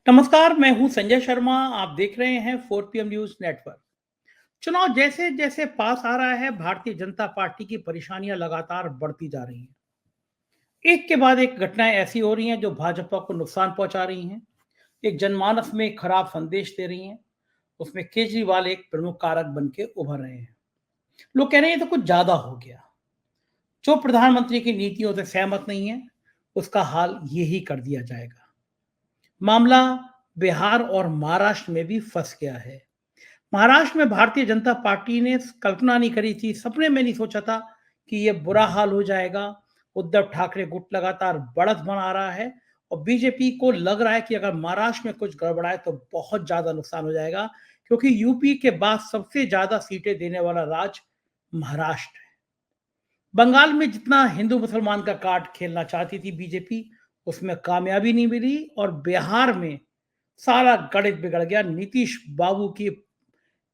नमस्कार, मैं हूं संजय शर्मा। आप देख रहे हैं 4 PM न्यूज नेटवर्क। चुनाव जैसे जैसे पास आ रहा है, भारतीय जनता पार्टी की परेशानियां लगातार बढ़ती जा रही हैं। एक के बाद एक घटनाएं ऐसी हो रही हैं जो भाजपा को नुकसान पहुंचा रही हैं, एक जनमानस में एक खराब संदेश दे रही हैं। उसमें केजरीवाल एक प्रमुख कारक बन के उभर रहे हैं। लोग कह रहे हैं ये तो कुछ ज्यादा हो गया। जो प्रधानमंत्री की नीतियों से सहमत नहीं है, उसका हाल यही कर दिया जाएगा। मामला बिहार और महाराष्ट्र में भी फंस गया है। महाराष्ट्र में भारतीय जनता पार्टी ने कल्पना नहीं करी थी, सपने में नहीं सोचा था कि ये बुरा हाल हो जाएगा। उद्धव ठाकरे गुट लगातार बढ़त बना रहा है और बीजेपी को लग रहा है कि अगर महाराष्ट्र में कुछ गड़बड़ाए तो बहुत ज्यादा नुकसान हो जाएगा, क्योंकि यूपी के बाद सबसे ज्यादा सीटें देने वाला राज्य महाराष्ट्र है। बंगाल में जितना हिंदू मुसलमान का कार्ड खेलना चाहती थी बीजेपी, उसमें कामयाबी नहीं मिली और बिहार में सारा गणित बिगड़ गया। नीतीश बाबू की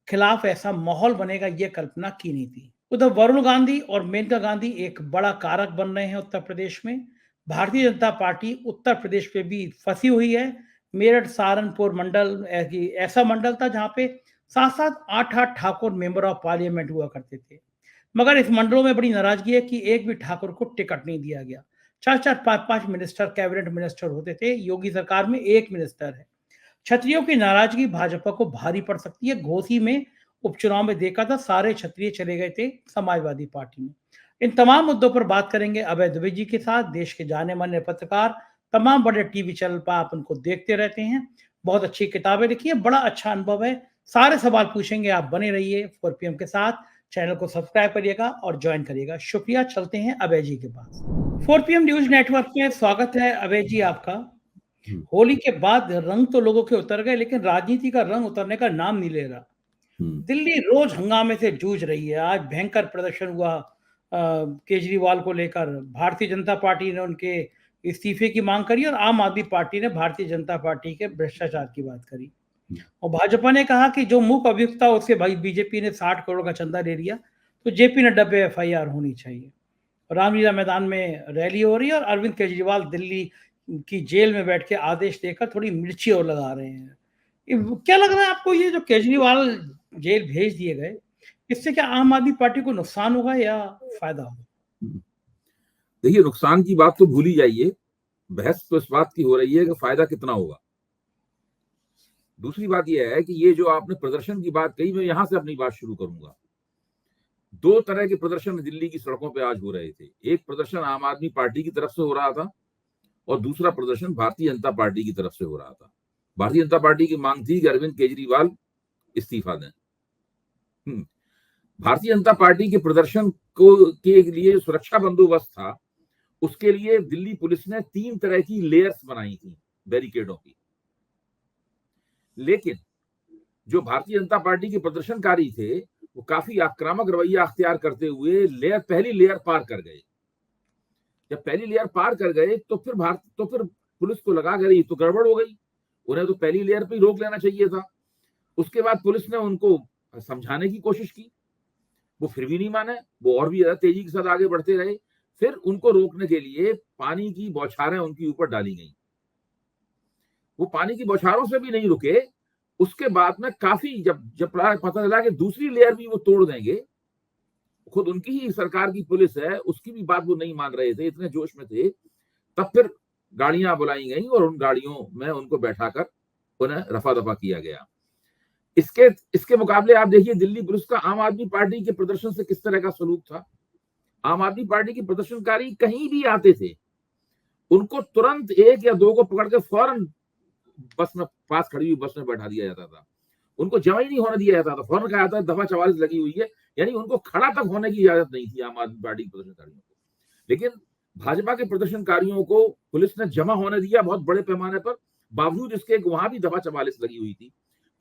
खिलाफ ऐसा माहौल बनेगा ये कल्पना की नहीं थी। उधर वरुण गांधी और मेनका गांधी एक बड़ा कारक बन रहे हैं उत्तर प्रदेश में। भारतीय जनता पार्टी उत्तर प्रदेश पे भी फंसी हुई है। मेरठ सहारनपुर मंडल ऐसा मंडल था जहां पे 7-7, 8-8 ठाकुर मेंबर ऑफ पार्लियामेंट हुआ करते थे, मगर इस मंडलों में बड़ी नाराजगी है कि एक भी ठाकुर को टिकट नहीं दिया गया। 4-4, 5-5 मिनिस्टर, कैबिनेट मिनिस्टर होते थे। योगी सरकार में एक मिनिस्टर है। क्षत्रियों की नाराजगी भाजपा को भारी पड़ सकती है। घोसी में उपचुनाव में देखा था, सारे क्षत्रिय चले गए थे समाजवादी पार्टी में। इन तमाम मुद्दों पर बात करेंगे अभय दुबे जी के साथ, देश के जाने माने पत्रकार। तमाम बड़े टीवी चैनल पर आप उनको देखते रहते हैं, बहुत अच्छी किताबें लिखी है, बड़ा अच्छा अनुभव है। सारे सवाल पूछेंगे, आप बने रहिए 4 PM के साथ। चैनल को सब्सक्राइब करिएगा और ज्वाइन करिएगा। शुक्रिया। चलते हैं अभय जी के पास। 4 PM न्यूज नेटवर्क में स्वागत है अभय जी आपका। हम्म, होली के बाद रंग तो लोगों के उतर गए, लेकिन राजनीति का रंग उतरने का नाम नहीं ले रहा। हम्म, दिल्ली रोज हंगामे से जूझ रही है। आज भयंकर प्रदर्शन हुआ केजरीवाल को लेकर। भारतीय जनता पार्टी ने उनके इस्तीफे की मांग करी और आम आदमी पार्टी ने भारतीय जनता पार्टी के भ्रष्टाचार की बात करी। और भाजपा ने कहा कि जो मूक अभियुक्त था उससे भाई बीजेपी ने 60 करोड़ का चंदा ले लिया, तो जेपी नड्डा पे FIR होनी चाहिए। रामलीला मैदान में रैली हो रही है और अरविंद केजरीवाल दिल्ली की जेल में बैठ के आदेश देकर थोड़ी मिर्ची और लगा रहे हैं। क्या लग रहा है आपको, ये जो केजरीवाल जेल भेज दिए गए, इससे क्या आम आदमी पार्टी को नुकसान होगा या फायदा होगा? हम्म। देखिए, नुकसान की बात तो भूल ही जाइए। बहस तो इस बात की हो रही है कि फायदा कितना होगा। दूसरी बात यह है कि ये जो आपने प्रदर्शन की बात कही, मैं यहां से अपनी बात शुरू करूंगा। दो तरह के प्रदर्शन दिल्ली की सड़कों पे आज हो रहे थे। एक प्रदर्शन आम आदमी पार्टी की तरफ से हो रहा था और दूसरा प्रदर्शन भारतीय जनता पार्टी की तरफ से हो रहा था। भारतीय जनता पार्टी की मांग थी कि अरविंद केजरीवाल इस्तीफा दें। भारतीय जनता पार्टी के प्रदर्शन को के लिए सुरक्षा बंदोबस्त था, उसके लिए दिल्ली पुलिस ने 3 तरह की लेयर्स बनाई थी बैरिकेडों की। लेकिन जो भारतीय जनता पार्टी के प्रदर्शनकारी थे, वो काफी आक्रामक रवैया अख्तियार करते हुए पहली लेयर पार कर गए। जब पहली लेयर पार कर गए तो फिर पुलिस को लगा गई तो गड़बड़ हो गई। उन्हें तो पहली लेयर पे ही रोक लेना चाहिए था। उसके बाद पुलिस ने उनको समझाने की कोशिश की, वो फिर भी नहीं माने। वो और भी ज्यादा तेजी के साथ आगे बढ़ते रहे। फिर उनको रोकने के लिए पानी की बौछारें उनके ऊपर डाली गई। वो पानी की बौछारों से भी नहीं रुके। उसके बाद में काफी जब जब पता चला कि दूसरी लेयर भी वो तोड़ देंगे, खुद उनकी ही सरकार की पुलिस है, उसकी भी बात वो नहीं मान रहे थे, इतने जोश में थे। तब फिर गाड़ियां बुलाई गई और उन गाड़ियों में उनको बैठाकर उन्हें रफा दफा किया गया। इसके इसके मुकाबले आप देखिए दिल्ली पुलिस का आम आदमी पार्टी के प्रदर्शन से किस तरह का सलूक था। आम आदमी पार्टी के प्रदर्शनकारी कहीं भी आते थे, उनको तुरंत एक या दो को पकड़ के फौरन बस में, पास खड़ी हुई बस में बैठा दिया जाता था। उनको जमा ही नहीं होने दिया जाता था। फौरन कहा जाता दफा 44 लगी हुई है, यानी उनको खड़ा तक होने की इजाजत नहीं थी आम आदमी पार्टी के प्रदर्शनकारियों को। लेकिन भाजपा के प्रदर्शनकारियों को पुलिस ने जमा होने दिया बहुत बड़े पैमाने पर, बावजूद इसके वहां भी दफा 44 लगी हुई थी।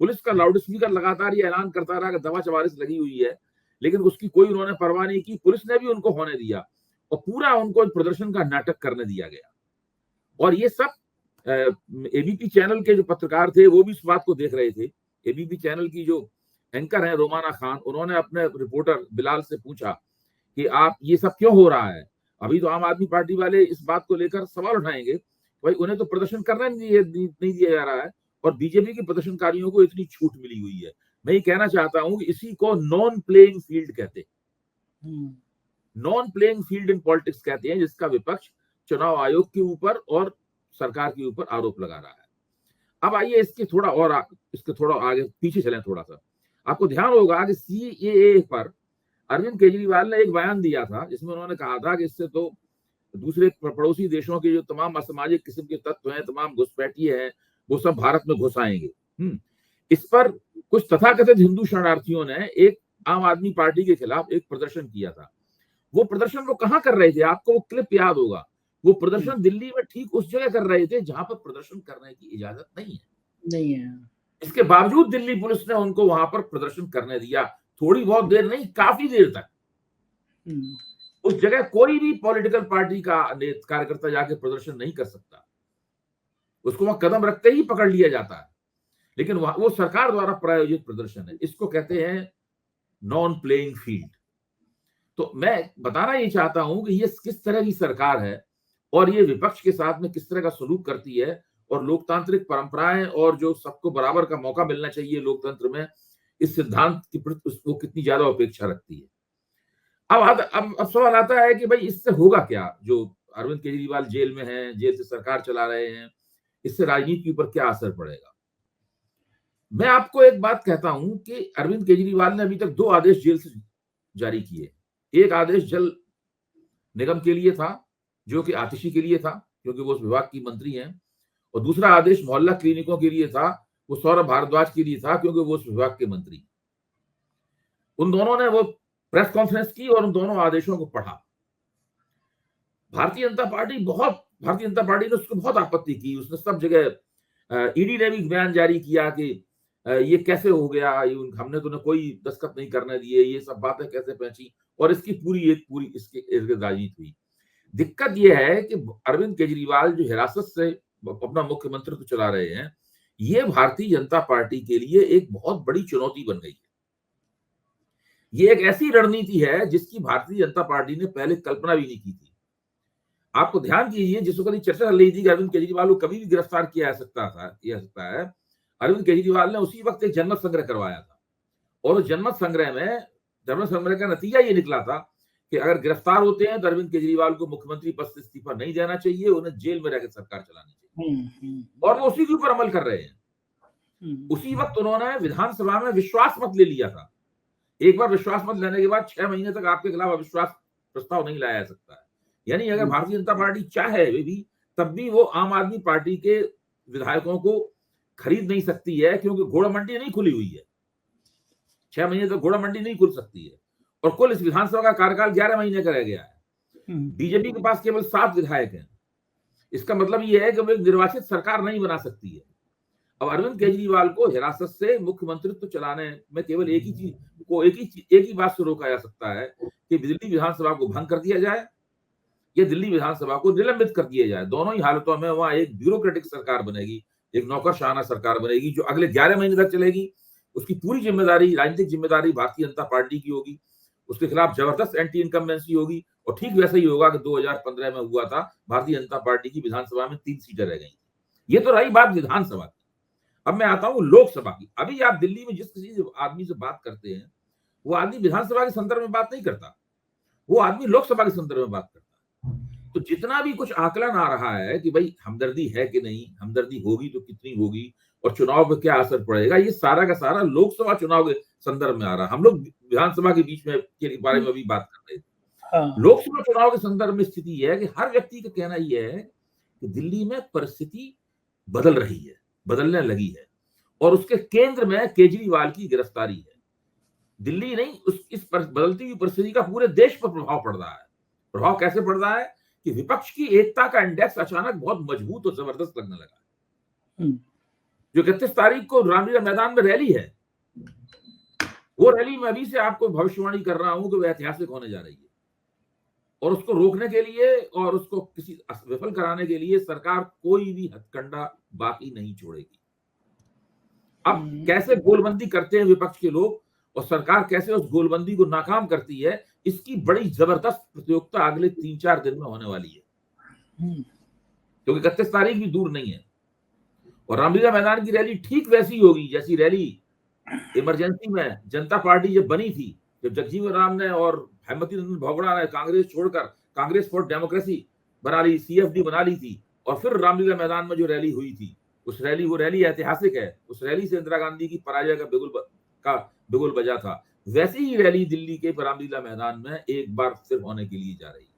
पुलिस का लाउड स्पीकर लगातार ये ऐलान करता रहा कि दफा 44 लगी हुई है, लेकिन उसकी कोई उन्होंने परवाह नहीं की। पुलिस ने भी उनको होने दिया और पूरा उनको प्रदर्शन का नाटक करने दिया गया। और ये सब एबीपी चैनल के जो पत्रकार थे वो भी इस बात को देख रहे थे। एबीपी चैनल की जो एंकर है रोमाना खान, उन्होंने अपने रिपोर्टर बिलाल से पूछा कि आप ये सब क्यों हो रहा है। अभी तो आम आदमी पार्टी वाले इस बात को लेकर सवाल उठाएंगे भाई उन्हें तो प्रदर्शन करना नहीं दिया जा रहा है, और बीजेपी के प्रदर्शनकारियों को इतनी छूट मिली हुई है। मैं ये कहना चाहता हूं कि इसी को नॉन प्लेइंग फील्ड कहते हैं, non playing field in politics कहते हैं, जिसका विपक्ष चुनाव आयोग के ऊपर और सरकार के ऊपर आरोप लगा रहा है। अब आइए इसके थोड़ा आगे पीछे चलें थोड़ा सा। आपको ध्यान होगा कि सीएए पर अरविंद केजरीवाल ने एक बयान दिया था, जिसमें उन्होंने कहा था कि इससे तो दूसरे पड़ोसी देशों के जो तमाम असामाजिक किस्म के तत्व हैं, तमाम घुसपैठिए हैं, वो सब भारत में घुस आएंगे। इस पर कुछ तथाकथित हिंदू शरणार्थियों ने एक आम आदमी पार्टी के खिलाफ एक प्रदर्शन किया था। वो प्रदर्शन वो कहां कर रहे थे, आपको वो क्लिप याद होगा। वो प्रदर्शन दिल्ली में ठीक उस जगह कर रहे थे जहां पर प्रदर्शन करने की इजाजत नहीं है। इसके बावजूद दिल्ली पुलिस ने उनको वहां पर प्रदर्शन करने दिया, थोड़ी बहुत देर नहीं, काफी देर तक। उस जगह कोई भी पॉलिटिकल पार्टी का कार्यकर्ता जाके प्रदर्शन नहीं कर सकता, उसको वहां कदम रखते ही पकड़ लिया जाता है। लेकिन वो सरकार द्वारा प्रायोजित प्रदर्शन है, इसको कहते हैं नॉन प्लेइंग फील्ड। तो मैं बताना ये चाहता हूं कि ये किस तरह की सरकार है और ये विपक्ष के साथ में किस तरह का सलूक करती है, और लोकतांत्रिक परंपराएं और जो सबको बराबर का मौका मिलना चाहिए लोकतंत्र में, इस सिद्धांत की प्रति उसको कितनी ज्यादा अपेक्षा रखती है। अब सवाल आता है कि भाई इससे होगा क्या, जो अरविंद केजरीवाल जेल में हैं, जेल से सरकार चला रहे हैं, इससे राजनीति के ऊपर क्या असर पड़ेगा। मैं आपको एक बात कहता हूं कि अरविंद केजरीवाल ने अभी तक 2 आदेश जेल से जारी किए। एक आदेश जल निगम के लिए था, जो कि आतिशी के लिए था क्योंकि वो उस विभाग की मंत्री हैं, और दूसरा आदेश मोहल्ला क्लिनिकों के लिए था, वो सौरभ भारद्वाज के लिए था क्योंकि वो उस विभाग के मंत्री। उन दोनों ने वो प्रेस कॉन्फ्रेंस की और उन दोनों आदेशों को पढ़ा। भारतीय जनता पार्टी ने उसको बहुत आपत्ति की। उसने सब जगह ईडी ने भी बयान जारी किया कि ये कैसे हो गया, हमने तो कोई दस्तखत नहीं करने दिए, ये सब बातें कैसे पहुंची, और इसकी पूरी इसके इर्द राजनीति हुई। दिक्कत यह है कि अरविंद केजरीवाल जो हिरासत से अपना मुख्यमंत्री चला रहे हैं, ये भारतीय जनता पार्टी के लिए एक बहुत बड़ी चुनौती बन गई है। ये एक ऐसी रणनीति है जिसकी भारतीय जनता पार्टी ने पहले कल्पना भी नहीं की थी। आपको ध्यान कीजिए, जिस वक्त चर्चा चल रही थी कि अरविंद केजरीवाल को कभी भी गिरफ्तार किया जा सकता है, अरविंद केजरीवाल ने उसी वक्त एक जनमत संग्रह करवाया था, और उस जनमत संग्रह का नतीजा ये निकला था कि अगर गिरफ्तार होते हैं तो अरविंद केजरीवाल को मुख्यमंत्री पद से इस्तीफा नहीं देना चाहिए, उन्हें जेल में रहकर सरकार चलानी चाहिए, और वो उसी के ऊपर अमल कर रहे हैं। उसी वक्त उन्होंने विधानसभा में विश्वास मत ले लिया था। एक बार विश्वास मत लेने के बाद 6 महीने तक आपके खिलाफ अविश्वास प्रस्ताव नहीं लाया जा सकता है। यानी अगर भारतीय जनता पार्टी चाहे भी, तब भी वो आम आदमी पार्टी के विधायकों को खरीद नहीं सकती है, क्योंकि घोड़ा मंडी नहीं खुली हुई है। 6 महीने तक घोड़ा मंडी नहीं खुल सकती है, और कुल इस विधानसभा का कार्यकाल 11 महीने का रह गया है। बीजेपी के पास केवल 7 विधायक हैं। इसका मतलब यह है कि वो एक निर्वाचित सरकार नहीं बना सकती है। अब अरविंद केजरीवाल को हिरासत से मुख्यमंत्रित्व चलाने में केवल एक ही बात से रोका जा सकता है कि दिल्ली विधानसभा को भंग कर दिया जाए या दिल्ली विधानसभा को निलंबित कर दिया जाए। दोनों ही हालतों में वहां एक ब्यूरोक्रेटिक सरकार बनेगी, एक नौकरशाना सरकार बनेगी, जो अगले 11 महीने तक चलेगी। उसकी पूरी जिम्मेदारी, राजनीतिक जिम्मेदारी भारतीय जनता पार्टी की होगी। उसके खिलाफ जबरदस्त एंटी इनकम्बेंसी होगी, और ठीक वैसा ही होगा कि 2015 में हुआ था। भारतीय जनता पार्टी की विधानसभा में 3 सीटें रह गई। ये तो रही बात विधानसभा की। अब मैं आता हूं लोकसभा की। अभी आप दिल्ली में जिस किसी आदमी से बात करते हैं, वो आदमी विधानसभा के संदर्भ में बात नहीं करता, वो आदमी लोकसभा के संदर्भ में बात करता है। तो जितना भी कुछ आकलन आ रहा है कि भाई हमदर्दी है कि नहीं, हमदर्दी होगी तो कितनी होगी, और चुनाव पर क्या असर पड़ेगा, ये सारा का सारा लोकसभा चुनाव के संदर्भ में आ रहा है। हम लोग विधानसभा के बीच में के बारे में भी बात कर रहे थे। लोकसभा चुनाव के संदर्भ में स्थिति यह है कि हर व्यक्ति का कहना यह है कि दिल्ली में परिस्थिति बदल रही है, बदलने लगी है, और उसके केंद्र में केजरीवाल की गिरफ्तारी है। दिल्ली नहीं, इस बदलती हुई परिस्थिति का पूरे देश पर प्रभाव पड़ रहा है। प्रभाव कैसे पड़ रहा है कि विपक्ष की एकता का इंडेक्स अचानक बहुत मजबूत और जबरदस्त लगने लगा है। जो 31 तारीख को रामलीला मैदान में रैली है, वो रैली में अभी से आपको भविष्यवाणी कर रहा हूं कि वह ऐतिहासिक होने जा रही है, और उसको रोकने के लिए और उसको किसी विफल कराने के लिए सरकार कोई भी हथकंडा बाकी नहीं छोड़ेगी। अब कैसे गोलबंदी करते हैं विपक्ष के लोग, और सरकार कैसे उस गोलबंदी को नाकाम करती है, इसकी बड़ी जबरदस्त प्रतियोगिता अगले 3-4 दिन में होने वाली है। क्योंकि 31 तारीख भी दूर नहीं है। और रामलीला मैदान की रैली ठीक वैसी होगी जैसी रैली इमरजेंसी में जनता पार्टी जब बनी थी, जब जगजीवन राम ने और हेमवती नंदन भोगड़ा ने कांग्रेस छोड़कर कांग्रेस फॉर डेमोक्रेसी बना ली, सीएफडी बना ली थी, और फिर रामलीला मैदान में जो रैली हुई थी, वो रैली ऐतिहासिक है। उस रैली से इंदिरा गांधी की पराजय का बिगुल बजा था। वैसी ही रैली दिल्ली के रामलीला मैदान में एक बार फिर होने के लिए जा रही है,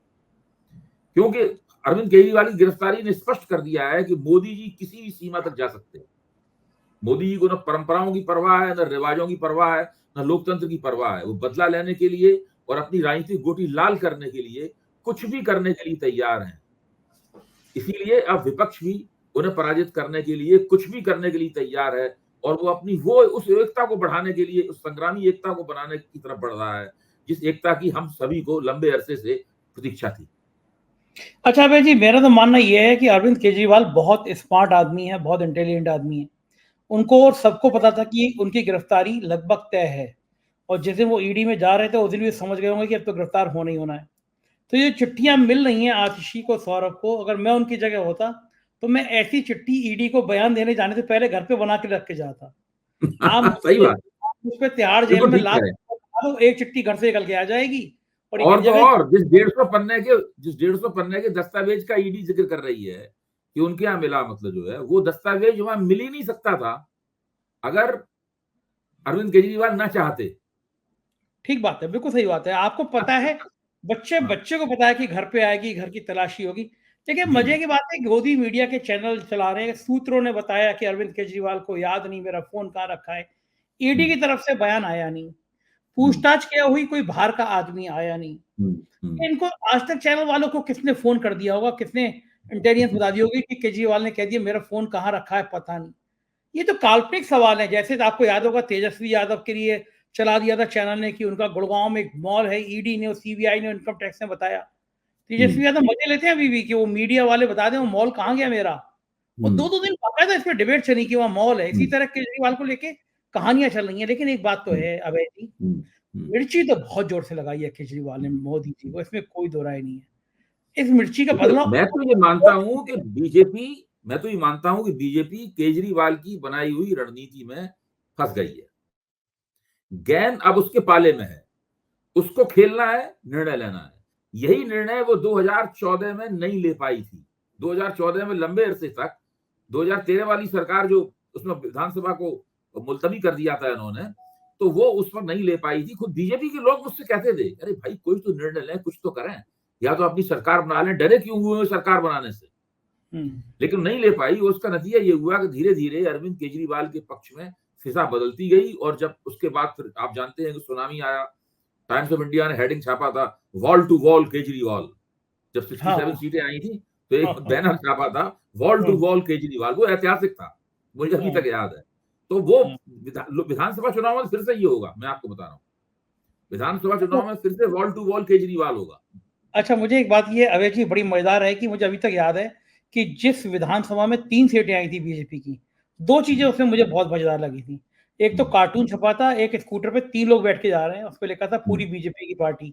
क्योंकि अरविंद केजरीवाल की गिरफ्तारी ने स्पष्ट कर दिया है कि मोदी जी किसी भी सीमा तक जा सकते हैं। मोदी जी को न परंपराओं की परवाह है, न रिवाजों की परवाह है, न लोकतंत्र की परवाह है। वो बदला लेने के लिए और अपनी राजनीतिक गोटी लाल करने के लिए कुछ भी करने के लिए तैयार हैं। इसीलिए अब विपक्ष भी उन्हें पराजित करने के लिए कुछ भी करने के लिए तैयार है, और वो अपनी उस एकता को बढ़ाने के लिए, उस संग्रामी एकता को बनाने की तरफ बढ़ रहा है, जिस एकता की हम सभी को लंबे अरसे से प्रतीक्षा थी। अच्छा अभय जी, मेरा तो मानना यह है कि अरविंद केजरीवाल बहुत स्मार्ट आदमी है, बहुत इंटेलिजेंट आदमी है। उनको और सबको पता था कि उनकी गिरफ्तारी लगभग तय है, और जिस दिन वो ईडी में जा रहे थे उस दिन भी समझ गए होंगे कि अब तो गिरफ्तार होना ही होना है। तो ये चिट्ठियां मिल रही हैं आतिशी को, सौरभ को, अगर मैं उनकी जगह होता तो मैं ऐसी चिट्ठी ईडी को बयान देने जाने से पहले घर पे बना के रख के जाता। आप सही बात। मुझ पे तिहाड़ जेल बिल्कुल में ठीक लाख कह रहे हैं। तो एक चिट्ठी घर से निकल के आ जाएगी, और एक और तो जगह और जिस 150 पन्ने के दस्तावेज का ईडी जिक्र कर रही है कि उनके यहाँ मिला, मतलब जो है वो दस्तावेज वहां मिल ही नहीं सकता था अगर अरविंद केजरीवाल ना चाहते। ठीक बात है, बिल्कुल सही बात है। आपको पता है, बच्चे हाँ, बच्चे को पता है कि घर पे आएगी, घर की तलाशी होगी। देखिए जी मजे की बात है, गोदी मीडिया के चैनल चला रहे हैं, सूत्रों ने बताया कि अरविंद केजरीवाल को याद नहीं मेरा फोन कहाँ रखा है। ईडी हम्म, की तरफ से बयान आया नहीं, हम्म, पूछताछ क्या हुई, कोई बाहर का आदमी आया नहीं। इनको आज तक चैनल वालों को किसने फोन कर दिया होगा, किसने इंटेलिजेंस बता दी होगी कि केजरीवाल ने कह दिया मेरा फोन कहाँ रखा है पता नहीं। ये तो काल्पनिक सवाल है। जैसे आपको याद होगा तेजस्वी यादव के लिए चला दिया था चैनल ने कि उनका गुड़गांव में एक मॉल है, ईडी ने और सीबीआई ने इनकम टैक्स ने बताया। तेजस्वी यादव मजे लेते हैं अभी भी कि वो मीडिया वाले बता दें वो मॉल कहाँ गया मेरा, और दो दो दिन बाकायदा इस पर डिबेट चली कि वहाँ मॉल है। इसी तरह केजरीवाल को लेके कहानियां चल रही हैं। लेकिन एक बात तो है अभय जी, मिर्ची तो बहुत जोर से लगाई है केजरीवाल ने मोदी जी को, इसमें कोई दो राय नहीं है। इस मिर्ची का देखिए, बदला मैं तो ये मानता हूं कि बीजेपी केजरीवाल की बनाई हुई रणनीति में फंस गई है। गेंद अब उसके पाले में है, उसको खेलना है, निर्णय लेना है। यही निर्णय वो 2014 में नहीं ले पाई थी। 2014 में लंबे अरसे तक 2013 वाली सरकार जो उसमें विधानसभा को मुलतवी कर दिया था इन्होंने, तो वो उस पर नहीं ले पाई थी। खुद बीजेपी के लोग मुझसे कहते थे, अरे भाई कोई तो निर्णय लें, कुछ तो करें, या तो अपनी सरकार बना लें, डरे क्यों हुए सरकार बनाने से। लेकिन नहीं ले पाई। उसका नतीजा ये हुआ कि धीरे धीरे अरविंद केजरीवाल के पक्ष में फिजा बदलती गई, और जब उसके बाद फिर आप जानते हैं कि सुनामी आया, टाइम्स ऑफ इंडिया ने हेडिंग छापा था, वॉल टू वॉल केजरीवाल। जब 67 सीटें आई थी तो एक बैनर छापा था, वॉल टू वॉल केजरीवाल। वो ऐतिहासिक था, मुझे अभी तक याद है। तो वो विधानसभा चुनाव में फिर से ये होगा, मैं आपको बता रहा हूँ, विधानसभा चुनाव में फिर से वॉल टू वॉल केजरीवाल होगा। अच्छा मुझे एक बात ये अभय जी बड़ी मजेदार है कि मुझे अभी तक याद है कि जिस विधानसभा में 3 सीटें आई थी बीजेपी की, 2 चीजें उसमें मुझे बहुत मजेदार लगी थी। एक तो कार्टून छपा था, एक स्कूटर पे 3 लोग बैठ के जा रहे हैं, उस पे लिखा था पूरी बीजेपी की पार्टी।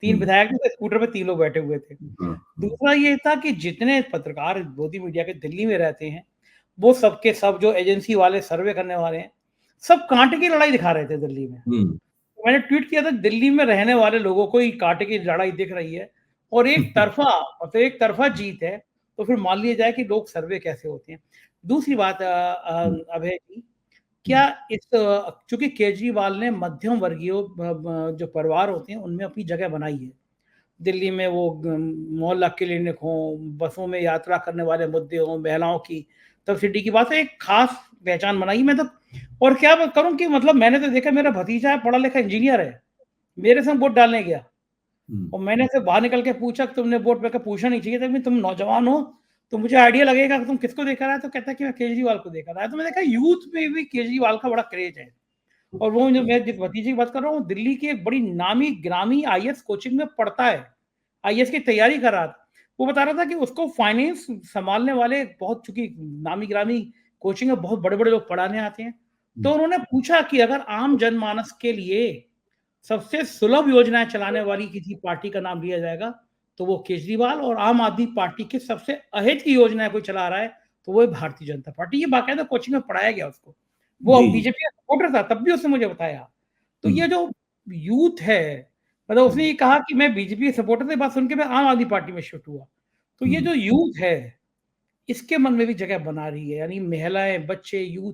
3 विधायक थे, तो स्कूटर पे 3 लोग बैठे हुए थे। दूसरा ये था कि जितने पत्रकार गोदी मीडिया के दिल्ली में रहते हैं, वो सबके सब जो एजेंसी वाले सर्वे करने वाले हैं, सब कांटे की लड़ाई दिखा रहे थे दिल्ली में। मैंने ट्वीट किया था, दिल्ली में रहने वाले लोगों को ही कांटे की लड़ाई दिख रही है, और एक तरफा जीत है, तो फिर मान लिया जाए कि लोग सर्वे कैसे होते हैं। दूसरी बात अभय जी, क्या चूंकि केजरीवाल ने मध्यम वर्गीय जो परिवार होते हैं उनमें अपनी जगह बनाई है, दिल्ली में वो मोहल्ला क्लिनिक हो, बसों में यात्रा करने वाले मुद्दे हो, महिलाओं की सब्सिडी की बात है, एक खास पहचान बनाई। मैं तो और क्या करूं कि मतलब मैंने तो देखा, मेरा भतीजा है, पढ़ा लिखा इंजीनियर है, मेरे संग वोट डालने गया, और मैंने से बाहर निकल के पूछा कि तुमने वोट पे पूछना नहीं चाहिए था, तुम नौजवान हो तो मुझे आइडिया लगेगा कि तुम किसको देखा रहा है, तो कहता है कि मैं केजरीवाल को देखा रहा है। तो मैं देखा यूथ में भी केजरीवाल का बड़ा क्रेज है। और वो जो मैं जिस भतीजे की बात कर रहा हूँ, दिल्ली की एक बड़ी नामी ग्रामी आईएएस कोचिंग में पढ़ता है, आईएएस की तैयारी कर रहा था। वो बता रहा था कि उसको फाइनेंस संभालने वाले बहुत, चूंकि नामी ग्रामी कोचिंग में बहुत बड़े बड़े लोग पढ़ाने आते हैं, तो उन्होंने पूछा कि अगर आम जनमानस के लिए सबसे सुलभ योजनाएं चलाने वाली किसी पार्टी का नाम लिया जाएगा तो वो केजरीवाल और आम आदमी पार्टी के सबसे अहित की योजना कोई चला रहा है तो वो है भारतीय जनता पार्टी। ये बाकायदा कोचिंग में पढ़ाया गया उसको। वो जी, जी। बीजेपी का सपोर्टर था, तब भी उसने मुझे बताया। तो हुँ, ये जो यूथ है, मतलब उसने हुँ, ये कहा कि मैं बीजेपी के सपोर्टर से बात सुन के मैं आम आदमी पार्टी में शिफ्ट हुआ। तो ये हुँ। जो यूथ है, इसके मन में भी जगह बना रही है, यानी महिलाएँ, बच्चे, यूथ।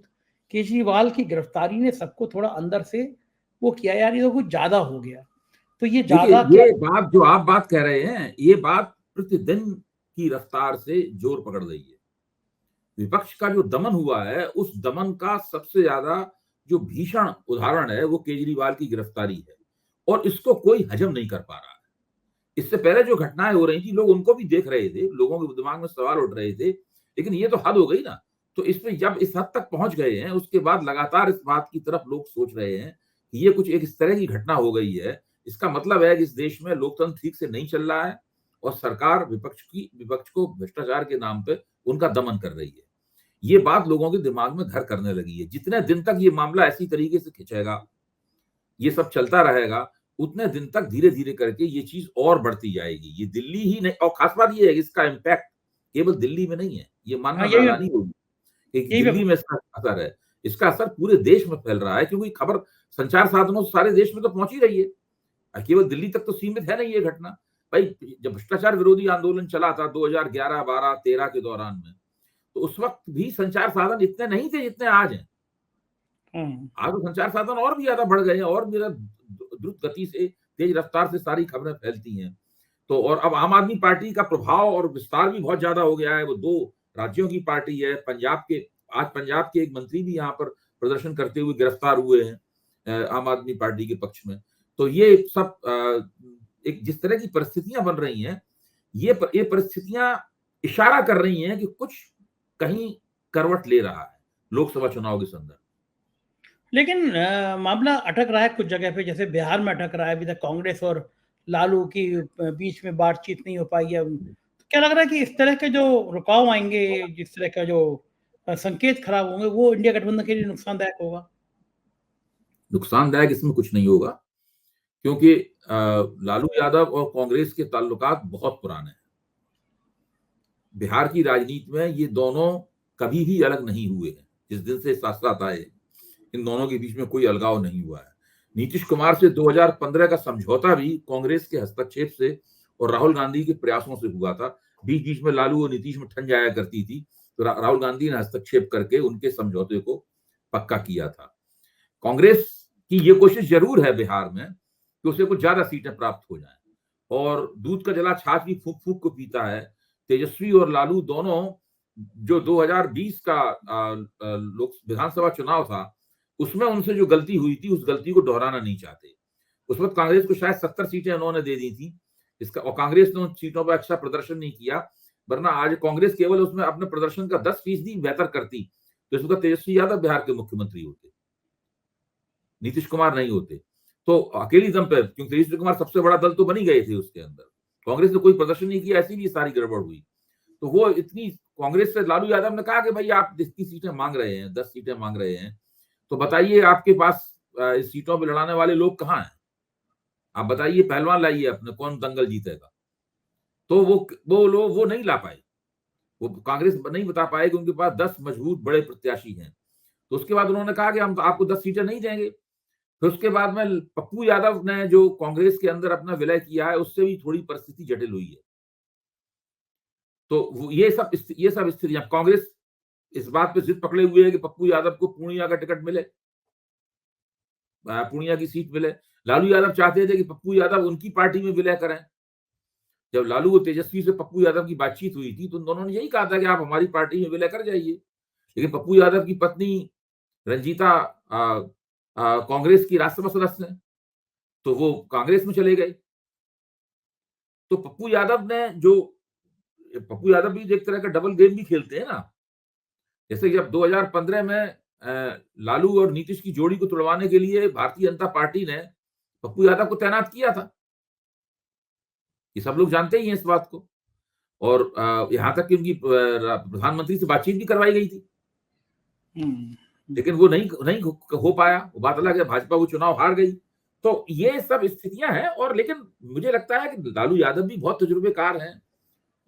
केजरीवाल की गिरफ्तारी ने सबको थोड़ा अंदर से वो किया, यार ये तो कुछ ज़्यादा हो गया। तो ये देखिए, ज़्यादा क्या ये बात जो आप बात कह रहे हैं, ये बात प्रतिदिन की रफ्तार से जोर पकड़ रही है। विपक्ष का जो दमन हुआ है, उस दमन का सबसे ज़्यादा जो भीषण उदाहरण है, वो केजरीवाल की गिरफ्तारी है और इसको कोई हज़म नहीं कर पा रहा है। इससे पहले जो घटनाएँ हो रही थी, लोग उनको भी देख रहे थे, लोगों के दिमाग में सवाल उठ रहे थे, लेकिन ये तो हद हो गई ना। तो इसमें जब इस हद तक पहुँच गए हैं, उसके बाद लगातार इस बात की तरफ लोग सोच रहे हैं कि ये कुछ एक इस तरह की घटना हो गई है, इसका मतलब है कि इस देश में लोकतंत्र ठीक से नहीं चल रहा है और सरकार विपक्ष को भ्रष्टाचार के नाम पे उनका दमन कर रही है। ये बात लोगों के दिमाग में घर करने लगी है। जितने दिन तक ये मामला इसी तरीके से खिंचेगा, ये सब चलता रहेगा, उतने दिन तक धीरे-धीरे करके ये चीज़ और बढ़ती जाएगी। ये दिल्ली ही नहीं, और खास बात ये है कि इसका इम्पैक्ट केवल दिल्ली में नहीं है, ये हाँ, मानना यही मैं नादानी होगी कि यही मैं दिल्ली में इसका असर है। इसका असर पूरे देश में फैल रहा है क्योंकि खबर संचार साधनों से सारे देश में तो पहुँच ही रही है। केवल दिल्ली तक तो सीमित है नहीं ये घटना। भाई, जब भ्रष्टाचार विरोधी आंदोलन चला था 2011, 12, 13 के दौरान में, तो उस वक़्त भी संचार साधन इतने नहीं थे जितने आज हैं। हुँ। आज तो संचार साधन और भी ज़्यादा बढ़ गए हैं और भी ज़्यादा द्रुत गति से, तेज रफ्तार से सारी खबरें फैलती हैं। तो और अब आम आदमी पार्टी का प्रभाव और विस्तार भी बहुत ज़्यादा हो गया है। वो 2 राज्यों की पार्टी है। आज पंजाब के एक मंत्री भी यहाँ पर प्रदर्शन करते हुए गिरफ्तार हुए हैं आम आदमी पार्टी के पक्ष में। तो ये सब एक जिस तरह की परिस्थितियाँ बन रही हैं, ये परिस्थितियाँ इशारा कर रही हैं कि कुछ कहीं करवट ले रहा है, लोकसभा चुनाव के संदर्भ। लेकिन मामला अटक रहा है कुछ जगह पे, जैसे बिहार में अटक रहा है, अभी तक कांग्रेस और लालू की बीच में बातचीत नहीं हो पाई है। तो क्या लग रहा है कि इस तरह के जो रुकाव आएँगे, जिस तरह का जो संकेत खराब होंगे, वो इंडिया गठबंधन के लिए नुकसानदायक होगा? नुकसानदायक इसमें कुछ नहीं होगा क्योंकि लालू यादव और कांग्रेस के ताल्लुकात बहुत पुराने हैं। बिहार की राजनीति में ये दोनों कभी भी अलग नहीं हुए हैं। जिस दिन से साथ-साथ आए, इन दोनों के बीच में कोई अलगाव नहीं हुआ है। नीतीश कुमार से 2015 का समझौता भी कांग्रेस के हस्तक्षेप से और राहुल गांधी के प्रयासों से हुआ था। बीच-बीच में लालू और नीतीश में ठन जाया करती थी, तो राहुल गांधी ने हस्तक्षेप करके उनके समझौते को पक्का किया था। कांग्रेस की ये कोशिश ज़रूर है बिहार में कि उसे कुछ ज़्यादा सीटें प्राप्त हो जाएँ और दूध का जला छाछ भी फूँक-फूँक को पीता है। तेजस्वी और लालू दोनों जो 2020 का लोक विधानसभा चुनाव था, उसमें उनसे जो गलती हुई थी, उस गलती को दोहराना नहीं चाहते। उस वक़्त कांग्रेस को शायद 70 सीटें उन्होंने दे दी थी। इसका और कांग्रेस ने उन सीटों पे अच्छा प्रदर्शन नहीं किया, वरना आज कांग्रेस केवल उसमें अपने प्रदर्शन का 10% बेहतर करती, तो इस वक़्त तेजस्वी यादव बिहार के मुख्यमंत्री होते। नीतीश कुमार नहीं होते। तो अकेली दम पे, क्योंकि नीतीश कुमार सबसे बड़ा दल तो बन ही गए थे उसके अंदर। कांग्रेस ने कोई प्रदर्शन नहीं किया, इसीलिए सारी गड़बड़ हुई। तो वो इतनी कांग्रेस से लालू यादव ने कहा कि भई आप जितनी सीटें माँग रहे हैं, 10 सीटें माँग रहे हैं, तो बताइए आपके पास इस सीटों पे लड़ाने वाले लोग कहाँ हैं? आप बताइए, पहलवान लाइए अपने, कौन दंगल जीतेगा? तो वो लोग वो नहीं ला पाए। वो कांग्रेस नहीं बता पाए कि उनके पास 10 मजबूत बड़े प्रत्याशी हैं। तो उसके बाद उन्होंने कहा कि हम तो आपको 10 सीटें नहीं देंगे। फिर उसके बाद में पप्पू यादव ने जो कांग्रेस के अंदर अपना विलय किया है, उससे भी थोड़ी परिस्थिति जटिल हुई है। तो ये सब स्थितियाँ, कांग्रेस इस बात पे जिद पकड़े हुए है कि पप्पू यादव को पूर्णिया का टिकट मिले, पूर्णिया की सीट मिले। लालू यादव चाहते थे कि पप्पू यादव उनकी पार्टी में विलय करें। जब लालू और तेजस्वी से पप्पू यादव की बातचीत हुई थी, तो उन दोनों ने यही कहा था कि आप हमारी पार्टी में विलय कर जाइए। लेकिन पप्पू यादव की पत्नी रंजीता कांग्रेस की राज्यसभा सदस्य हैं, तो वो कांग्रेस में चले गए। तो पप्पू यादव भी एक तरह का डबल गेम भी खेलते हैं ना। जैसे जब 2015 में लालू और नीतीश की जोड़ी को तुड़वाने के लिए भारतीय जनता पार्टी ने पप्पू यादव को तैनात किया था। ये सब लोग जानते ही हैं इस बात को। और यहाँ तक कि उनकी प्रधानमंत्री से बातचीत भी करवाई गई थी। हुँ। लेकिन वो नहीं नहीं हो पाया। वो बात अलग है, भाजपा वो चुनाव हार गई। तो ये सब स्थितियां हैं। और लेकिन मुझे लगता है कि लालू यादव भी बहुत तजुर्बेकार हैं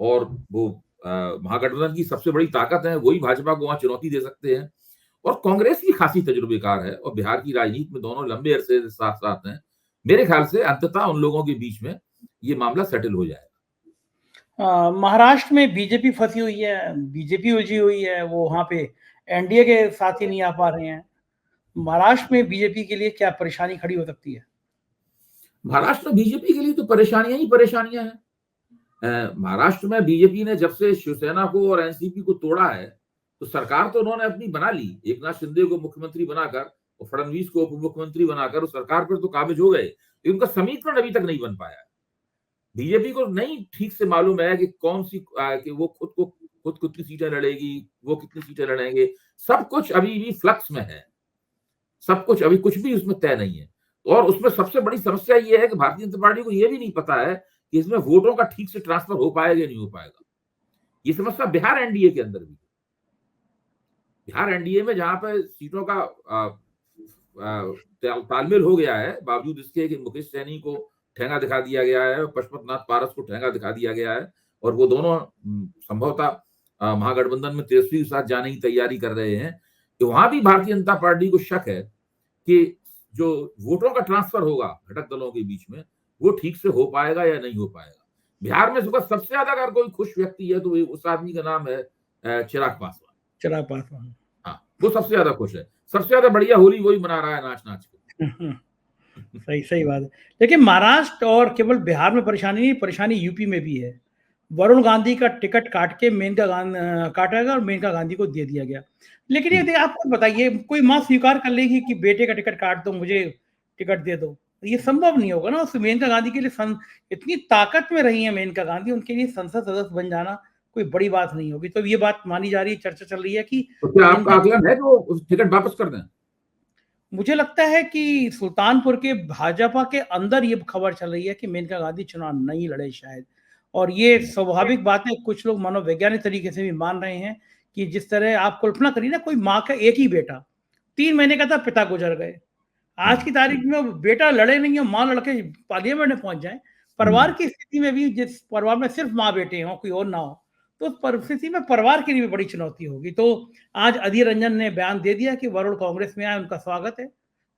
और वो महागठबंधन की सबसे बड़ी ताकत है, वही भाजपा को वहां चुनौती दे सकते हैं। और कांग्रेस भी खासी तजुर्बेकार है और बिहार की राजनीति में दोनों लंबे अरसे से साथ साथ हैं। मेरे ख्याल से अंततः उन लोगों के बीच में ये मामला सेटल हो जाएगा। महाराष्ट्र में बीजेपी फंसी हुई है, बीजेपी उलझी हुई है, वो वहाँ पे एनडीए के साथ ही नहीं आ पा रहे हैं। महाराष्ट्र में बीजेपी के लिए क्या परेशानी खड़ी हो सकती है? महाराष्ट्र में बीजेपी के लिए तो परेशानियां ही परेशानियां हैं। महाराष्ट्र में बीजेपी ने जब से शिवसेना को और एनसीपी को तोड़ा है, तो सरकार तो उन्होंने अपनी बना ली। एकनाथ शिंदे को मुख्यमंत्री बनाकर और फडणवीस को उप मुख्यमंत्री बनाकर उस सरकार पर तो काबिज हो गए, लेकिन उनका समीकरण अभी तक नहीं बन पाया। बीजेपी को नहीं ठीक से मालूम है कि कौन सी कि वो खुद कितनी सीटें लड़ेगी, वो कितनी सीटें लड़ेंगे। सब कुछ अभी भी फ्लक्स में है, सब कुछ अभी कुछ भी उसमें तय नहीं है। और उसमें सबसे बड़ी समस्या ये है कि भारतीय जनता पार्टी को ये भी नहीं पता है कि इसमें वोटों का ठीक से ट्रांसफर हो पाएगा या नहीं हो पाएगा। ये समस्या बिहार एनडीए के अंदर भी, बिहार एनडीए में जहां पर सीटों का तालमेल हो गया है, बावजूद इसके कि मुकेश सैनी को ठेंगा दिखा दिया गया है, पशुपत नाथ पारस को ठेंगा दिखा दिया गया है, और वो दोनों संभवतः महागठबंधन में तेजस्वी के साथ जाने की तैयारी कर रहे हैं। तो वहां भी भारतीय जनता पार्टी को शक है कि जो वोटों का ट्रांसफर होगा घटक दलों के बीच में, वो ठीक से हो पाएगा या नहीं हो पाएगा। बिहार में सबसे ज्यादा अगर कोई खुश व्यक्ति है तो उस आदमी का नाम है चिराग पासवान। चिराग पासवान, हाँ, वो सबसे ज्यादा खुश है, सबसे ज्यादा बढ़िया होली वही मना रहा है नाच नाच के। सही सही बात है। लेकिन महाराष्ट्र और केवल बिहार में परेशानी नहीं, परेशानी यूपी में भी है। वरुण गांधी का टिकट काट के काटा गया और मेनका गांधी को दे दिया गया। लेकिन ये आप बताइए, कोई माँ स्वीकार कर लेगी कि बेटे का टिकट काट दो, मुझे टिकट दे दो? ये संभव नहीं होगा ना। उस मेनका गांधी के लिए इतनी ताकत में रही है मेनका गांधी, उनके लिए संसद सदस्य बन जाना कोई बड़ी बात नहीं होगी। तो ये बात मानी जा रही है, चर्चा चल रही है कि तो क्या आपका आकलन है कि वो टिकट वापस कर दें? मुझे लगता है कि सुल्तानपुर के भाजपा के अंदर ये खबर चल रही है कि मेनका गांधी चुनाव नहीं लड़े शायद। और ये स्वाभाविक बात है, कुछ लोग मनोवैज्ञानिक तरीके से भी मान रहे हैं कि जिस तरह आप कल्पना करिए ना, कोई माँ का एक ही बेटा, 3 महीने का था, पिता गुजर गए। आज की तारीख में बेटा लड़े नहीं है, माँ लड़के पार्लियामेंट में पहुंच जाए। परिवार की स्थिति में भी, जिस परिवार में सिर्फ माँ बेटे हों, कोई और ना हो, तो उस परिस्थिति में परिवार के लिए भी बड़ी चुनौती होगी। तो आज अधीर रंजन ने बयान दे दिया कि वरुण कांग्रेस में आए, उनका स्वागत है,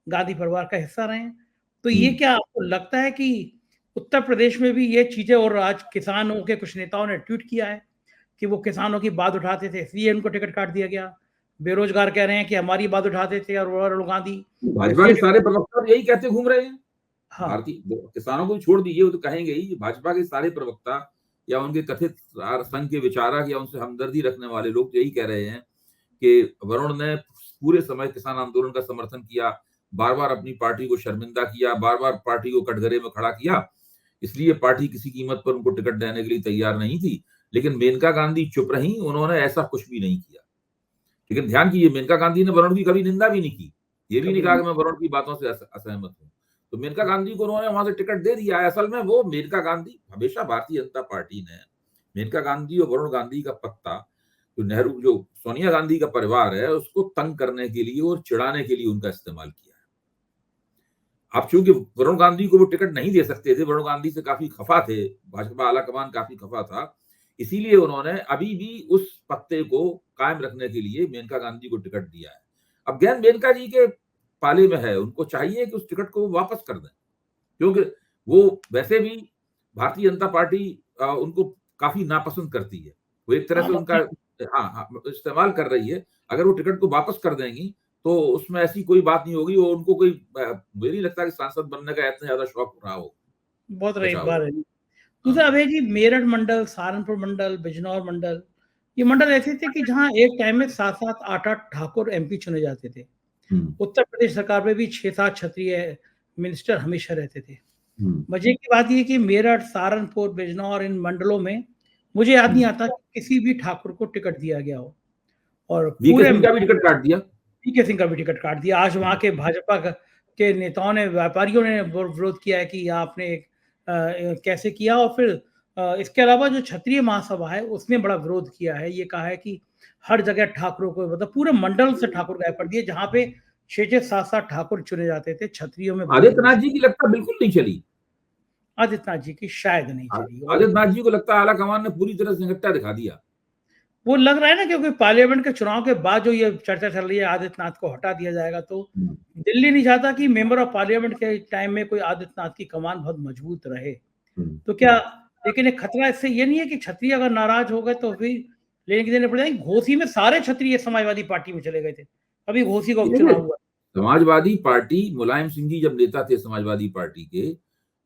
गांधी परिवार का हिस्सा रहे हैं। तो ये क्या आपको लगता है कि उत्तर प्रदेश में भी ये चीजें, और आज किसानों के कुछ नेताओं ने ट्वीट किया है कि वो किसानों की बात उठाते थे, इसलिए उनको टिकट काट दिया गया। बेरोजगार कह रहे हैं कि हमारी बात उठाते थे और वरुण गांधी, भाजपा के सारे प्रवक्ता यही कहते घूम रहे हैं। हाँ, भारतीय किसानों को छोड़ दीजिए, वो तो कहेंगे ही। भाजपा के सारे प्रवक्ता या उनके कथित संघ के विचारक या उनसे हमदर्दी रखने वाले लोग तो यही कह रहे हैं कि वरुण ने पूरे समय किसान आंदोलन का समर्थन किया, बार बार अपनी पार्टी को शर्मिंदा किया, बार बार पार्टी को कटघरे में खड़ा किया, इसलिए पार्टी किसी कीमत पर उनको टिकट देने के लिए तैयार नहीं थी। लेकिन मेनका गांधी चुप रही, उन्होंने ऐसा कुछ भी नहीं किया। लेकिन ध्यान कीजिए, मेनका गांधी ने वरुण की कभी निंदा भी नहीं की, ये भी नहीं कहा कि मैं वरुण की बातों से असहमत हूं। तो मेनका गांधी को उन्होंने वहां से टिकट दे दिया है। असल में वो मेनका गांधी, हमेशा भारतीय जनता पार्टी ने मेनका गांधी और वरुण गांधी का पत्ता, जो सोनिया गांधी का परिवार है, उसको तंग करने के लिए और चिढ़ाने के लिए उनका इस्तेमाल किया है। अब चूंकि वरुण गांधी को वो टिकट नहीं दे सकते थे, वरुण गांधी से काफी खफा थे, भाजपा आलाकमान काफी खफा था, इसीलिए उन्होंने अभी भी उस पत्ते को कायम रखने के लिए मेनका गांधी को टिकट दिया है। अब गेंद मेनका जी के पाले में है, उनको चाहिए कि उस टिकट को वापस कर दें, क्योंकि वो वैसे भी भारतीय जनता पार्टी उनको काफी नापसंद करती है। वो एक तरह से उनका इस्तेमाल कर रही है। अगर वो टिकट को वापस कर देंगी तो उसमें ऐसी कोई बात नहीं होगी। वो उनको कोई, मुझे नहीं लगता कि सांसद बनने का इतना ज्यादा शौक रहा हो। बहुत रही बात है। दूसरा अभय जी, मेरठ मंडल, सहारनपुर मंडल, बिजनौर मंडल, ये मंडल ऐसे थे कि जहां एक टाइम में 7-7, 8-8 ठाकुर एमपी चुने जाते थे। उत्तर प्रदेश सरकार में भी 6-7 क्षत्रिय मिनिस्टर हमेशा रहते थे। मजे की बात ये कि मेरठ, सहारनपुर, बिजनौर, इन मंडलों में मुझे याद नहीं आता कि किसी भी ठाकुर को टिकट दिया गया हो। और वीके सिंह का भी टिकट काट दिया। वीके सिंह का भी टिकट काट दिया। आज वहां के भाजपा के नेताओं ने, व्यापारियों ने विरोध किया है कि आपने कैसे किया। और फिर इसके अलावा जो क्षत्रिय महासभा है उसने बड़ा विरोध किया है, ये कहा है कि हर जगह ठाकुरों को, मतलब पूरे मंडल से ठाकुर गायब कर दिए। जहां पे 6-6, 7-7 ठाकुर चुने जाते थे क्षत्रियों में। आदित्यनाथ जी की लगता बिल्कुल नहीं चली। आदित्यनाथ जी की शायद नहीं चली, और आदित्यनाथ जी को लगता है आला कमान ने पूरी तरह से निगट्टा दिखा दिया। वो लग रहा है ना, क्योंकि पार्लियामेंट के चुनाव के बाद जो ये चर्चा चल रही है आदित्यनाथ को हटा दिया जाएगा, तो दिल्ली नहीं चाहता कि मेंबर ऑफ पार्लियामेंट के टाइम में कोई आदित्यनाथ की कमान बहुत मजबूत रहे। तो क्या, लेकिन एक खतरा इससे ये नहीं है कि क्षत्रिय अगर नाराज हो गए तो फिर लेने की देने पड़ जाएंगे। घोसी में सारे क्षत्रिय समाजवादी पार्टी में चले गए थे, अभी घोसी का उपचुनाव हुआ। समाजवादी पार्टी, मुलायम सिंह जी जब नेता थे समाजवादी पार्टी के,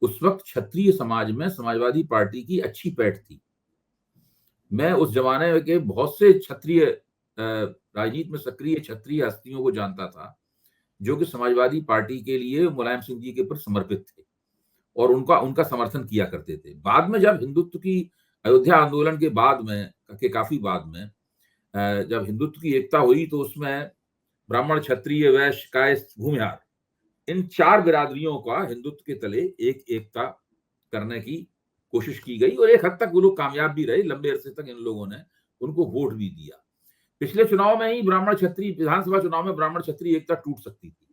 उस वक्त क्षत्रिय समाज में समाजवादी पार्टी की अच्छी पैठ थी। मैं उस जमाने के बहुत से क्षत्रिय, राजनीति में सक्रिय क्षत्रिय हस्तियों को जानता था जो कि समाजवादी पार्टी के लिए मुलायम सिंह जी के प्रति समर्पित थे और उनका समर्थन किया करते थे। बाद में जब हिंदुत्व की अयोध्या आंदोलन के बाद में, काफी बाद में, जब हिंदुत्व की एकता हुई तो उसमें ब्राह्मण, क्षत्रिय, वैश्य, कायस्थ, भूमिहार, इन 4 बिरादरियों का हिंदुत्व के तले एक एकता करने की कोशिश की गई और एक हद तक वो लोग कामयाब भी रहे। लंबे अरसे तक इन लोगों ने उनको वोट भी दिया। पिछले चुनाव में ही ब्राह्मण क्षत्रिय, विधानसभा चुनाव में ब्राह्मण क्षत्रिय एकता टूट सकती थी,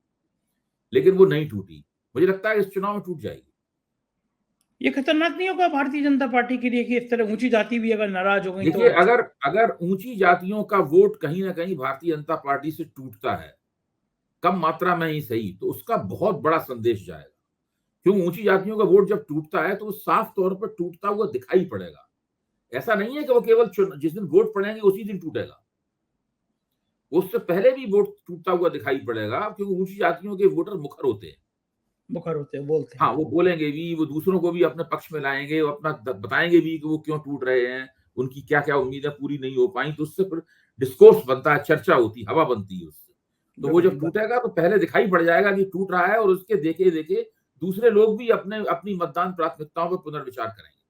लेकिन वो नहीं टूटी। मुझे लगता है इस चुनाव में टूट जाएगी। ये खतरनाक नहीं होगा भारतीय जनता पार्टी के लिए कि इस तरह ऊंची जाति भी अगर नाराज हो गई तो? देखिए, अगर ऊंची जातियों का वोट कहीं ना कहीं भारतीय जनता पार्टी से टूटता है, कम मात्रा में ही सही, तो उसका बहुत बड़ा संदेश जाएगा। क्यों? ऊंची जातियों का वोट जब टूटता है तो वो साफ तौर पर टूटता हुआ दिखाई पड़ेगा। ऐसा नहीं है कि वो केवल जिस दिन वोट पड़ेंगे उसी दिन टूटेगा, उससे पहले भी वोट टूटता हुआ दिखाई पड़ेगा, क्योंकि ऊंची जातियों के वोटर मुखर होते हैं। मुखर होते हैं, बोलते हैं। हाँ, वो बोलेंगे भी, वो दूसरों को भी अपने पक्ष में लाएंगे, वो अपना बताएंगे भी कि वो क्यों टूट रहे हैं, उनकी क्या क्या उम्मीदें पूरी नहीं हो पाई, तो उससे फिर डिस्कोर्स बनता है, चर्चा होती है, हवा बनती है उससे। तो वो जब टूटेगा तो पहले दिखाई पड़ जाएगा कि टूट रहा है, और उसके देखे देखे दूसरे लोग भी अपनी मतदान प्राथमिकताओं पर पुनर्विचार करेंगे।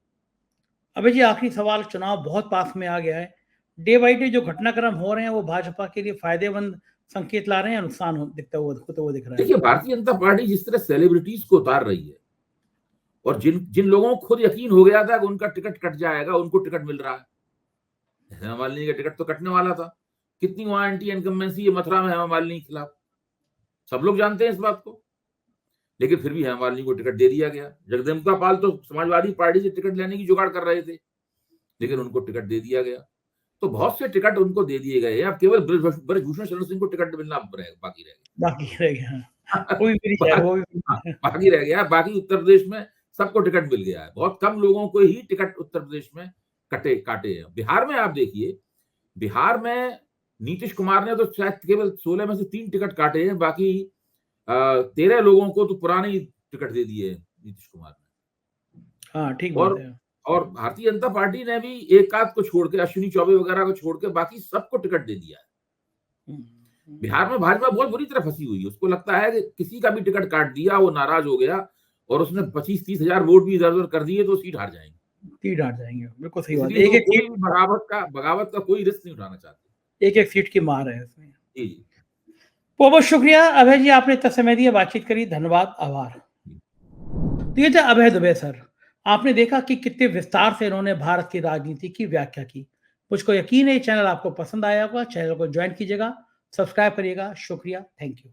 अबे जी, आखिरी सवाल, चुनाव बहुत पास में आ गया है, डे बाई डे जो घटनाक्रम हो रहे हैं वो भाजपा के लिए फायदेमंद संकेत ला रहे हैं या नुकसान दिखता हुआ दिख रहा है? देखिए, भारतीय जनता पार्टी जिस तरह सेलिब्रिटीज को उतार रही है, और जिन जिन लोगों को खुद यकीन हो गया था कि उनका टिकट कट जाएगा, उनको टिकट मिल रहा है। हेमा मालिनी का टिकट तो कटने वाला था। कितनी वहां एंटी इनकम्बेंसी है मथुरा में हेमा मालिनी के खिलाफ, सब लोग जानते हैं इस बात को, लेकिन फिर भी हेमा मालिनी को टिकट दे दिया गया। जगदम्बिका पाल तो समाजवादी पार्टी से टिकट लेने की जुगाड़ कर रहे थे, लेकिन उनको टिकट दे दिया गया। तो बहुत से टिकट उनको दे दिए गए। अब केवल ब्रजभूषण शरण सिंह को टिकट मिलना बाकी रह गया। वो भी मिल जाएगा, वो भी बाकी रह गया। बाकी उत्तर प्रदेश में सबको टिकट मिल गया है। बहुत कम लोगों को ही टिकट उत्तर प्रदेश में काटे हैं। बिहार में आप देखिए, बिहार में नीतीश कुमार ने तो शायद केवल 16 में से 3 टिकट काटे हैं, बाकी 13 लोगों को तो पुराने ही टिकट दे दिए नीतीश कुमार ने। हाँ, ठीक बात है। और भारतीय जनता पार्टी ने भी एक आध को छोड़ के, अश्विनी चौबे वगैरह को छोड़ के, बाकी सबको टिकट दे दिया है। बिहार में भाजपा बहुत बुरी तरह फंसी हुई है। उसको लगता है कि किसी का भी टिकट काट दिया, वो नाराज हो गया और उसने 25-30 हजार वोट भी इधर उधर कर दिए तो सीट हार जाएंगे। बिल्कुल सही बात है। एक कोई बगावत का कोई रिस्क नहीं उठाना चाहते। एक सीट की मार है इसमें। जी। बहुत बहुत शुक्रिया अभय जी, आपने इतना समय दिया, बातचीत करी, धन्यवाद, आभार। तो ये थे अभय दुबे सर। आपने देखा कि कितने विस्तार से इन्होंने भारत की राजनीति की व्याख्या की। मुझको यकीन है ये चैनल आपको पसंद आया होगा। चैनल को ज्वाइन कीजिएगा, सब्सक्राइब करिएगा। शुक्रिया, थैंक यू।